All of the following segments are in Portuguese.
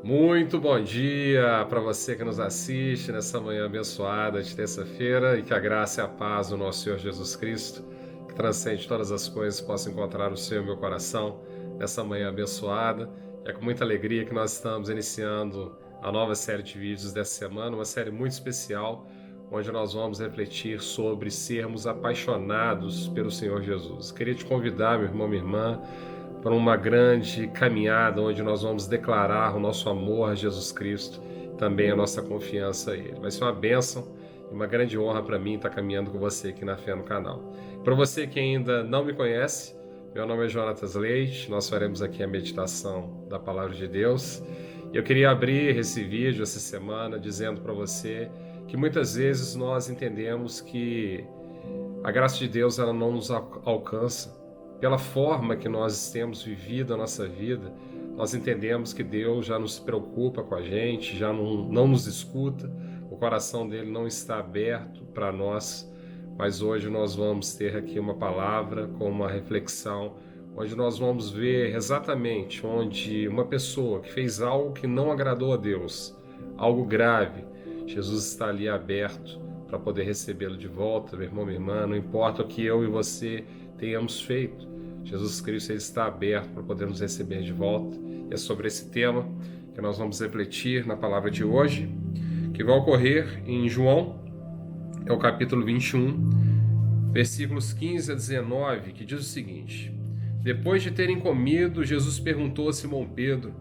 Muito bom dia para você que nos assiste nessa manhã abençoada de terça-feira e que a graça e a paz do nosso Senhor Jesus Cristo, que transcende todas as coisas, possa encontrar o seu e o meu coração nessa manhã abençoada. É com muita alegria que nós estamos iniciando a nova série de vídeos dessa semana, uma série muito especial, onde nós vamos refletir sobre sermos apaixonados pelo Senhor Jesus. Queria te convidar, meu irmão, minha irmã, para uma grande caminhada onde nós vamos declarar o nosso amor a Jesus Cristo, também a nossa confiança a Ele. Vai ser uma bênção e uma grande honra para mim estar caminhando com você aqui na Fé no Canal. Para você que ainda não me conhece, meu nome é Jonatas Leite, nós faremos aqui a meditação da Palavra de Deus. Eu queria abrir esse vídeo essa semana dizendo para você que muitas vezes nós entendemos que a graça de Deus ela não nos alcança. Pela forma que nós temos vivido a nossa vida, nós entendemos que Deus já não se preocupa com a gente, já não nos escuta, o coração dele não está aberto para nós, mas hoje nós vamos ter aqui uma palavra com uma reflexão, onde nós vamos ver exatamente onde uma pessoa que fez algo que não agradou a Deus, algo grave, Jesus está ali aberto para poder recebê-lo de volta, meu irmão, minha irmã, não importa o que eu e você tenhamos feito, Jesus Cristo ele está aberto para podermos receber de volta. E é sobre esse tema que nós vamos refletir na palavra de hoje, que vai ocorrer em João, é o capítulo 21, versículos 15 a 19, que diz o seguinte: Depois de terem comido, Jesus perguntou a Simão Pedro: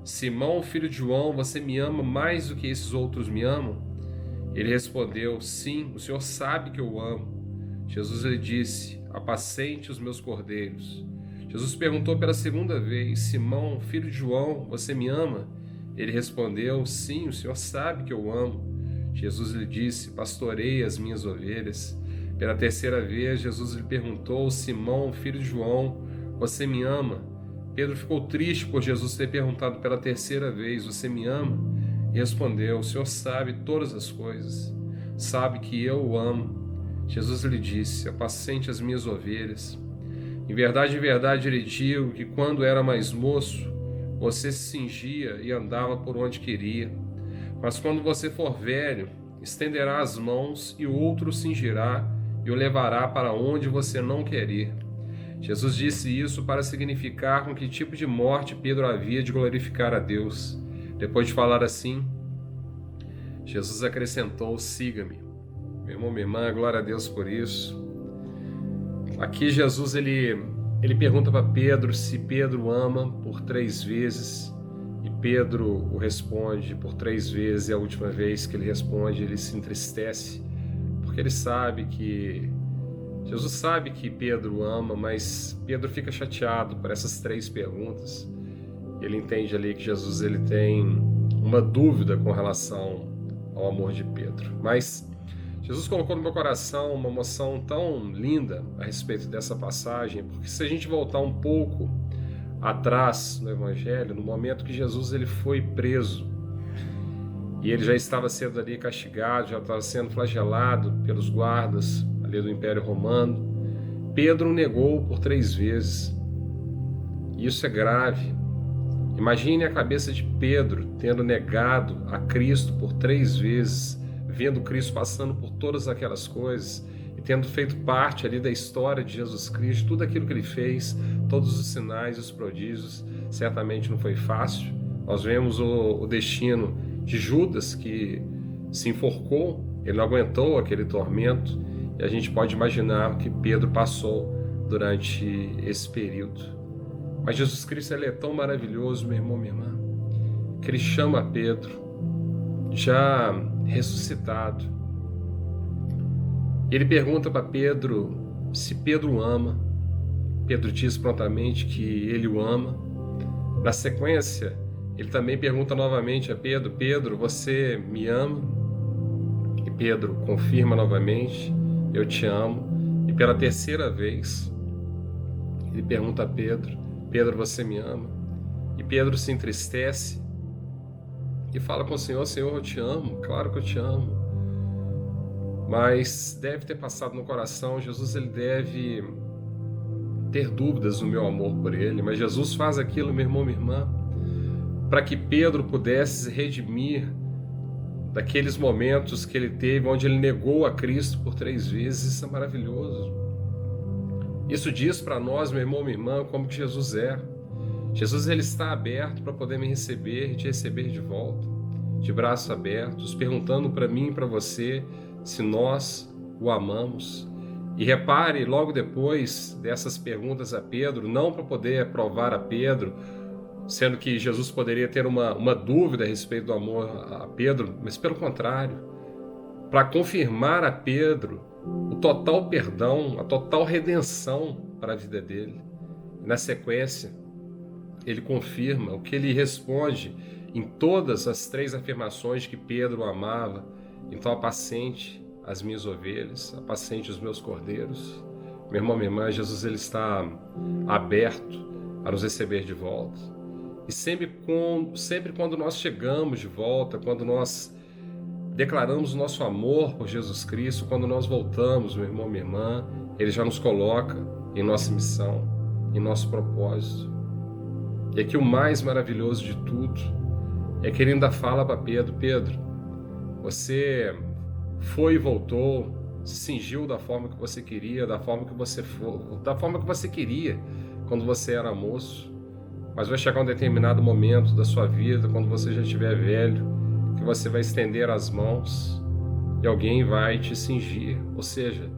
Simão, filho de João, você me ama mais do que esses outros me amam? Ele respondeu: Sim, o Senhor sabe que eu amo. Jesus lhe disse: Apacente os meus cordeiros. Jesus perguntou pela segunda vez: Simão, filho de João, você me ama? Ele respondeu: Sim, o Senhor sabe que eu amo. Jesus lhe disse: Pastorei as minhas ovelhas. Pela terceira vez, Jesus lhe perguntou: Simão, filho de João, você me ama? Pedro ficou triste por Jesus ter perguntado pela terceira vez: Você me ama? E respondeu: O Senhor sabe todas as coisas, sabe que eu o amo. Jesus lhe disse: Apacente as minhas ovelhas. Em verdade lhe digo que quando era mais moço, você se cingia e andava por onde queria. Mas quando você for velho, estenderá as mãos e o outro o cingirá e o levará para onde você não quer ir. Jesus disse isso para significar com que tipo de morte Pedro havia de glorificar a Deus. Depois de falar assim, Jesus acrescentou: Siga-me. Meu irmão, minha irmã, glória a Deus por isso. Aqui Jesus ele pergunta para Pedro se Pedro ama por 3 vezes, e Pedro o responde por 3 vezes, e a última vez que ele responde, ele se entristece, porque ele sabe que Jesus sabe que Pedro ama, mas Pedro fica chateado por essas 3 perguntas. Ele entende ali que Jesus ele tem uma dúvida com relação ao amor de Pedro, mas Jesus colocou no meu coração uma emoção tão linda a respeito dessa passagem, porque se a gente voltar um pouco atrás no Evangelho, no momento que Jesus ele foi preso, e ele já estava sendo ali castigado, já estava sendo flagelado pelos guardas ali do Império Romano, Pedro o negou por 3 vezes. Isso é grave. Imagine a cabeça de Pedro tendo negado a Cristo por 3 vezes, vendo Cristo passando por todas aquelas coisas e tendo feito parte ali da história de Jesus Cristo, tudo aquilo que ele fez, todos os sinais e os prodígios, certamente não foi fácil. Nós vemos o destino de Judas, que se enforcou, ele não aguentou aquele tormento, e a gente pode imaginar o que Pedro passou durante esse período. Mas Jesus Cristo ele é tão maravilhoso, meu irmão, minha irmã, que ele chama Pedro, já ressuscitado. Ele pergunta para Pedro se Pedro ama. Pedro diz prontamente que ele o ama. Na sequência, ele também pergunta novamente a Pedro: Pedro, você me ama? E Pedro confirma novamente: eu te amo. E pela terceira vez, ele pergunta a Pedro: Pedro, você me ama? E Pedro se entristece e fala com o Senhor: Senhor, eu te amo, claro que eu te amo. Mas deve ter passado no coração, Jesus ele deve ter dúvidas do meu amor por ele, mas Jesus faz aquilo, meu irmão, minha irmã, para que Pedro pudesse se redimir daqueles momentos que ele teve, onde ele negou a Cristo por 3 vezes. Isso é maravilhoso. Isso diz para nós, meu irmão, minha irmã, como que Jesus é. Jesus, ele está aberto para poder me receber e te receber de volta, de braços abertos, perguntando para mim e para você se nós o amamos. E repare, logo depois dessas perguntas a Pedro, não para poder provar a Pedro, sendo que Jesus poderia ter uma dúvida a respeito do amor a Pedro, mas pelo contrário, para confirmar a Pedro o total perdão, a total redenção para a vida dele. Na sequência, ele confirma o que ele responde em todas as 3 afirmações que Pedro amava. Então, apacente as minhas ovelhas, apacente os meus cordeiros. Meu irmão, minha irmã, Jesus, ele está aberto a nos receber de volta. E sempre quando nós chegamos de volta, quando nós declaramos o nosso amor por Jesus Cristo, quando nós voltamos, meu irmão, minha irmã, ele já nos coloca em nossa missão, em nosso propósito. E aqui o mais maravilhoso de tudo é que ele ainda fala para Pedro: Pedro, você foi e voltou, se cingiu da forma que você queria, da forma que você queria quando você era moço, mas vai chegar um determinado momento da sua vida, quando você já estiver velho, que você vai estender as mãos e alguém vai te cingir. Ou seja,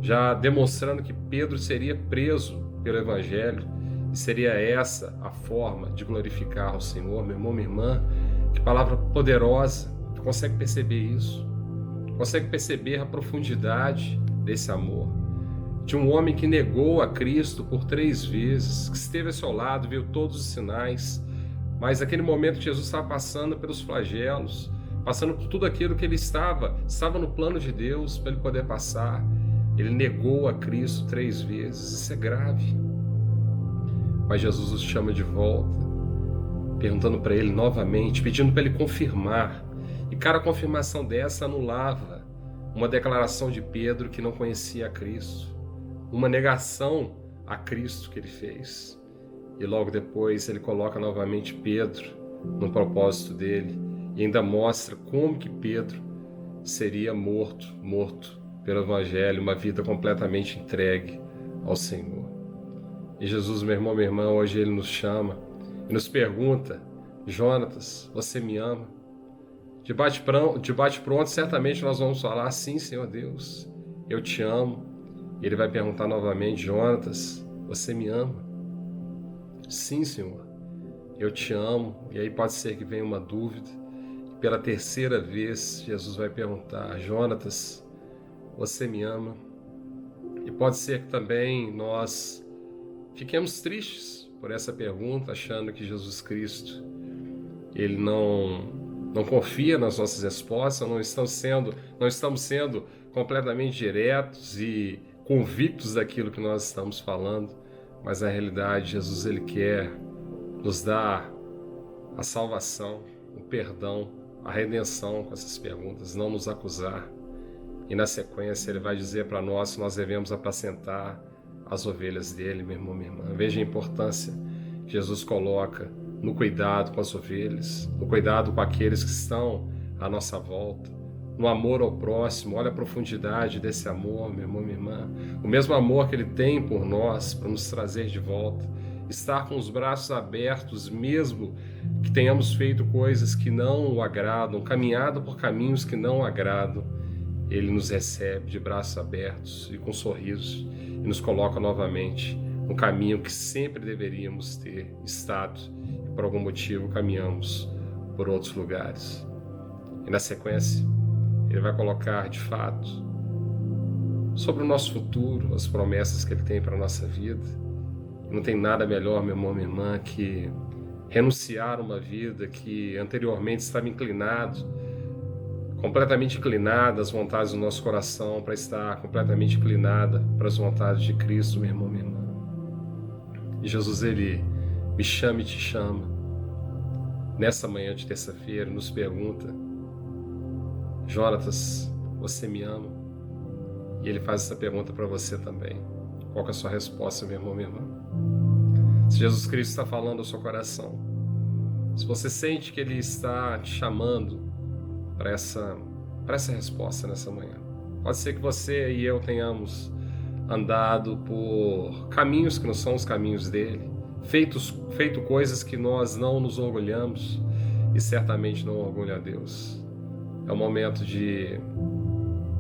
já demonstrando que Pedro seria preso pelo Evangelho, e seria essa a forma de glorificar o Senhor. Meu irmão, minha irmã, que palavra poderosa. Tu consegue perceber isso? Consegue perceber a profundidade desse amor? De um homem que negou a Cristo por 3 vezes, que esteve ao seu lado, viu todos os sinais, mas naquele momento que Jesus estava passando pelos flagelos, passando por tudo aquilo que ele estava no plano de Deus para ele poder passar, ele negou a Cristo 3 vezes. Isso é grave. Mas Jesus os chama de volta, perguntando para ele novamente, pedindo para ele confirmar. E cada confirmação dessa anulava uma declaração de Pedro que não conhecia a Cristo, uma negação a Cristo que ele fez. E logo depois ele coloca novamente Pedro no propósito dele e ainda mostra como que Pedro seria morto pelo Evangelho, uma vida completamente entregue ao Senhor. E Jesus, meu irmão, minha irmã, hoje ele nos chama e nos pergunta: Jonatas, você me ama? De bate-pronto, certamente nós vamos falar: sim, Senhor Deus, eu te amo. E ele vai perguntar novamente: Jonatas, você me ama? Sim, Senhor, eu te amo. E aí pode ser que venha uma dúvida. E pela 3ª vez, Jesus vai perguntar: Jonatas, você me ama? E pode ser que também nós fiquemos tristes por essa pergunta, achando que Jesus Cristo, ele não confia nas nossas respostas, não estamos sendo completamente diretos e convictos daquilo que nós estamos falando, mas na realidade Jesus, ele quer nos dar a salvação, o perdão, a redenção com essas perguntas, não nos acusar. E na sequência ele vai dizer para nós que nós devemos apacentar as ovelhas dele, meu irmão, minha irmã. Veja a importância que Jesus coloca no cuidado com as ovelhas, no cuidado com aqueles que estão à nossa volta, no amor ao próximo. Olha a profundidade desse amor, meu irmão, minha irmã. O mesmo amor que ele tem por nós, para nos trazer de volta, estar com os braços abertos, mesmo que tenhamos feito coisas que não o agradam, caminhado por caminhos que não o agradam. Ele nos recebe de braços abertos e com sorrisos e nos coloca novamente no caminho que sempre deveríamos ter estado e por algum motivo caminhamos por outros lugares. E na sequência, ele vai colocar de fato sobre o nosso futuro as promessas que ele tem para a nossa vida. E não tem nada melhor, meu irmão, minha irmã, que renunciar uma vida que anteriormente estava completamente inclinada às vontades do nosso coração, para estar completamente inclinada para as vontades de Cristo, meu irmão, minha irmã. E Jesus, ele me chama e te chama nessa manhã de terça-feira, nos pergunta: Jonatas, você me ama? E ele faz essa pergunta para você também. Qual que é a sua resposta, meu irmão, minha irmã? Se Jesus Cristo está falando ao seu coração, Se você sente que Ele está te chamando para essa resposta nessa manhã. Pode ser que você e eu tenhamos andado por caminhos que não são os caminhos dele, feito coisas que nós não nos orgulhamos e certamente não orgulha a Deus. É o momento de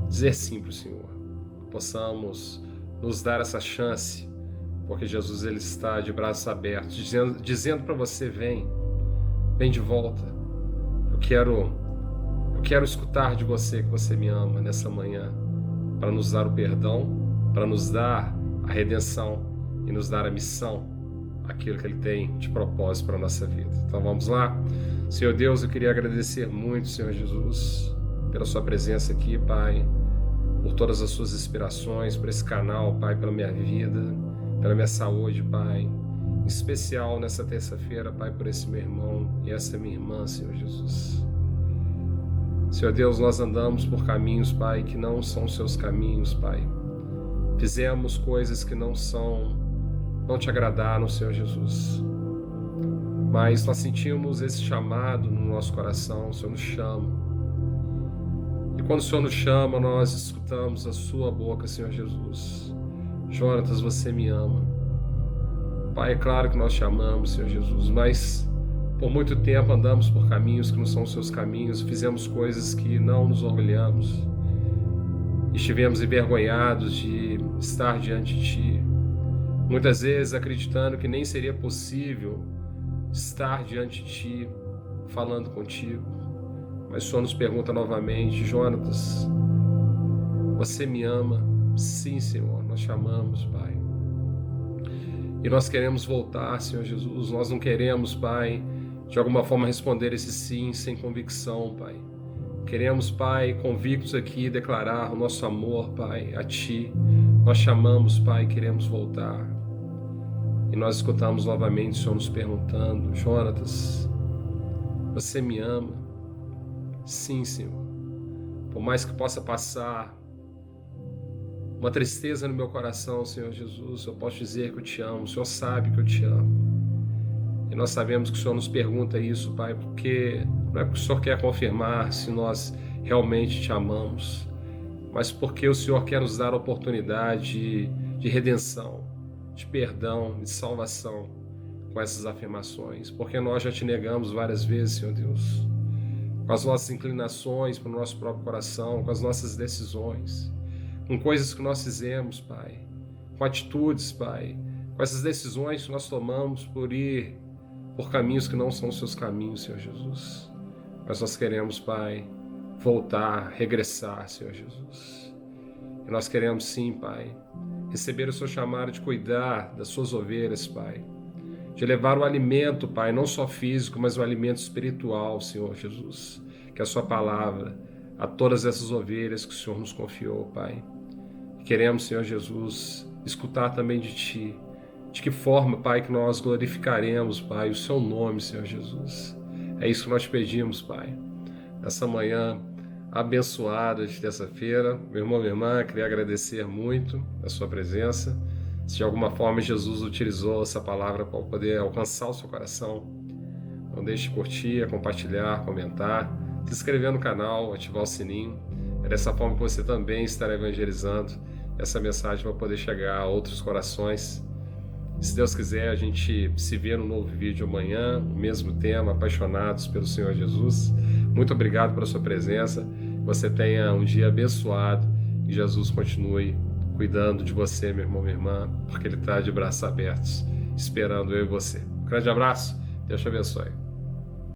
dizer sim para o Senhor, que possamos nos dar essa chance, porque Jesus ele está de braços abertos, dizendo para você: vem de volta. Eu quero escutar de você que você me ama nessa manhã, para nos dar o perdão, para nos dar a redenção e nos dar a missão, aquilo que Ele tem de propósito para a nossa vida. Então vamos lá? Senhor Deus, eu queria agradecer muito, Senhor Jesus, pela Sua presença aqui, Pai, por todas as Suas inspirações, por esse canal, Pai, pela minha vida, pela minha saúde, Pai, em especial nessa terça-feira, Pai, por esse meu irmão e essa minha irmã, Senhor Jesus. Senhor Deus, nós andamos por caminhos, Pai, que não são os Seus caminhos, Pai. Fizemos coisas que não te agradaram, Senhor Jesus. Mas nós sentimos esse chamado no nosso coração, o Senhor nos chama. E quando o Senhor nos chama, nós escutamos a Sua boca, Senhor Jesus. Jonatas, você me ama. Pai, é claro que nós te amamos, Senhor Jesus, mas por muito tempo andamos por caminhos que não são os Seus caminhos, fizemos coisas que não nos orgulhamos. Estivemos envergonhados de estar diante de Ti, muitas vezes acreditando que nem seria possível estar diante de Ti, falando contigo. Mas o Senhor nos pergunta novamente: Jonatas, você me ama? Sim, Senhor, nós te amamos, Pai. E nós queremos voltar, Senhor Jesus. Nós não queremos, Pai, de alguma forma responder esse sim sem convicção, Pai. Queremos, Pai, convictos aqui, declarar o nosso amor, Pai, a Ti. Nós chamamos, Pai, queremos voltar. E nós escutamos novamente o Senhor nos perguntando: Jonatas, você me ama? Sim, Senhor. Por mais que possa passar uma tristeza no meu coração, Senhor Jesus, eu posso dizer que eu te amo. O Senhor sabe que eu te amo. E nós sabemos que o Senhor nos pergunta isso, Pai, porque não é porque o Senhor quer confirmar se nós realmente te amamos, mas porque o Senhor quer nos dar a oportunidade de redenção, de perdão, de salvação com essas afirmações, porque nós já te negamos várias vezes, Senhor Deus, com as nossas inclinações para o nosso próprio coração, com as nossas decisões, com coisas que nós fizemos, Pai, com atitudes, Pai, com essas decisões que nós tomamos por ir por caminhos que não são os Seus caminhos, Senhor Jesus. Mas nós queremos, Pai, voltar, regressar, Senhor Jesus. E nós queremos sim, Pai, receber o Seu chamado de cuidar das Suas ovelhas, Pai, de levar o alimento, Pai, não só físico, mas o alimento espiritual, Senhor Jesus, que é a Sua palavra, a todas essas ovelhas que o Senhor nos confiou, Pai. E queremos, Senhor Jesus, escutar também de Ti. De que forma, Pai, que nós glorificaremos, Pai, o Seu nome, Senhor Jesus. É isso que nós pedimos, Pai. Nessa manhã abençoada de terça-feira, meu irmão, minha irmã, queria agradecer muito a sua presença. Se de alguma forma Jesus utilizou essa palavra para poder alcançar o seu coração, não deixe de curtir, compartilhar, comentar, se inscrever no canal, ativar o sininho. É dessa forma que você também estará evangelizando. Essa mensagem vai poder chegar a outros corações. Se Deus quiser, a gente se vê no novo vídeo amanhã, o mesmo tema, apaixonados pelo Senhor Jesus. Muito obrigado pela sua presença. Você tenha um dia abençoado e Jesus continue cuidando de você, meu irmão, minha irmã, porque Ele está de braços abertos, esperando eu e você. Um grande abraço, Deus te abençoe.